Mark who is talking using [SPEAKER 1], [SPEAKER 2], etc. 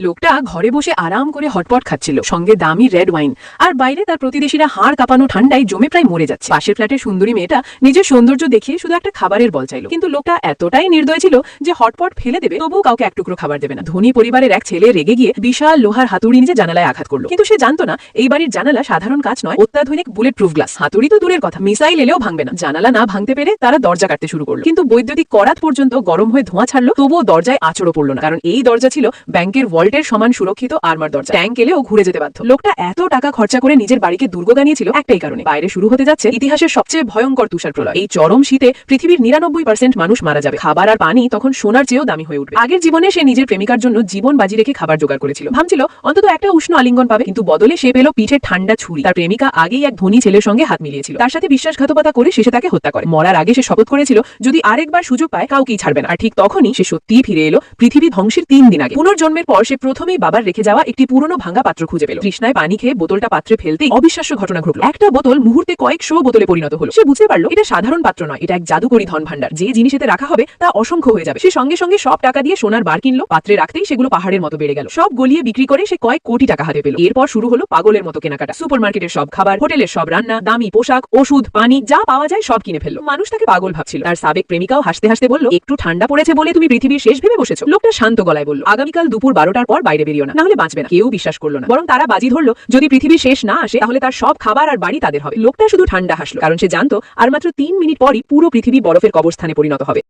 [SPEAKER 1] লোকটা ঘরে বসে আরাম করে হটপট খাচ্ছিল, সঙ্গে দামি রেড ওয়াইন, আর বাইরে তার প্রতিবেশীরা হাড় কাঁপানো ঠান্ডায় জমে প্রায় মরে যাচ্ছে। পাশের ফ্ল্যাটের সুন্দরী মেয়েটা নিজের সৌন্দর্য দেখিয়ে শুধু একটা খাবারের বল চাইল, কিন্তু লোকটা এতটাই নির্দয় ছিল যে হটপট ফেলে দেবে, তবুও কাউকে এক টুকরো খাবার দেবে না। ধনী পরিবারের এক ছেলে রেগে গিয়ে বিশাল লোহার হাতুড়ি নিজে জানালায় আঘাত করলো, কিন্তু সে জানতো না এই বাড়ির জানালা সাধারণ কাচ নয়, অত্যাধুনিক বুলেট প্রুফ গ্লাস। হাতুড়ি তো দূরের কথা, মিসাইল এলেও ভাঙবে না। জানালা না ভাঙতে পেরে তারা দরজা কাটতে শুরু করলো, কিন্তু বৈদ্যুতিক করাত পর্যন্ত গরম হয়ে ধোঁয়া ছাড়লো, তবুও দরজায় আঁচড়ও পড়লো না, কারণ এই দরজা ছিল ব্যাংকের ভল্টের সমান সুরক্ষিত আর্মার দরজা। ট্যাঙ্ক এলেও ঘুরে যেতে বাধ্য। লোকটা এত টাকা খরচা করে নিজের বাড়িকে দুর্গ বানিয়েছিল একটাই কারণে, বাইরে শুরু হতে যাচ্ছে ইতিহাসের সবচেয়ে ভয়ঙ্কর তুষার প্রলয়। এই চরম শীতে পৃথিবীর 99% মানুষ মারা যাবে। খাবার আর পানি তখন সোনার চেয়েও দামি হয়ে উঠবে। আগের জীবনে সে নিজের প্রেমিকার জন্য জীবন বাজি রেখে খাবার জোগাড় করেছিল, ভাবছিল অন্তত একটা উষ্ণ আলিঙ্গন পাবে, কিন্তু বদলে সে পেল পিঠে ঠান্ডা ছুরি। তার প্রেমিকা আগেই এক ধনী ছেলের সঙ্গে হাত মিলিয়েছিল, তার সাথে বিশ্বাসঘাতকতা করে শেষে তাকে হত্যা করে। মরার আগে সে শপথ করেছিল যদি আরেকবার সুযোগ পায় কাউকেই ছাড়বে না। আর ঠিক তখনই সে সত্যিই ফিরে এলো পৃথিবী ধ্বংসের 3 দিন আগে। পুনর্জন্মের পর সে প্রথমেই বাবার রেখে যাওয়া একটি পুরনো ভাঙা পাত্র খুঁজে পেল। তৃষ্ণায় পানি খেয়ে বোতলটা পাত্রে ফেলতেই অবিশ্বাস্য ঘটনা ঘটল। একটা বোতল মুহূর্তে কয়েকশো বোতলে পরিণত হলো। সে বুঝতে পারলো এটা সাধারণ পাত্র নয়, এটা এক জাদুকরী ধন ভাণ্ডার। যে জিনিস এতে রাখা হবে তা অসংখ্য হয়ে যাবে। সে সঙ্গে সঙ্গে সব টাকা দিয়ে সোনার বার কিনলো। পাত্রে রাখতেই সেগুলো পাহাড়ের মতো বেড়ে গেল। সব গলিয়ে বিক্রি করে সে কয়েক কোটি টাকা হাতে পেল। এরপর শুরু হলো পাগলের মতো কেনাকাটা। সুপারমার্কেটের সব খাবার, হোটেলের সব রান্না, দামি পোশাক, ওষুধ, পানি, যা পাওয়া যায় সব কিনে ফেললো। মানুষ তাকে পাগল ভাবছিল। তার সাবেক প্রেমিকাও হাসতে হাসতে বলল, একটু ঠান্ডা পড়েছে বলে তুমি পৃথিবীর শেষ ভেবে বসেছো? লোকটা শান্ত গলায় বলল, আগামীকাল দুপুর 12টার পর বাইরে বেরিও না, নাহলে বাঁচবে না। কেউ বিশ্বাস করলো না, বরং তারা বাজি ধরলো যদি পৃথিবী শেষ না আসে তাহলে তার সব খাবার আর বাড়ি তাদের হবে। লোকটা শুধু ঠান্ডা হাসলো, কারণ সে জানতো আর মাত্র 3 মিনিট পরই পুরো পৃথিবী বরফের কবরস্থানে পরিণত হবে।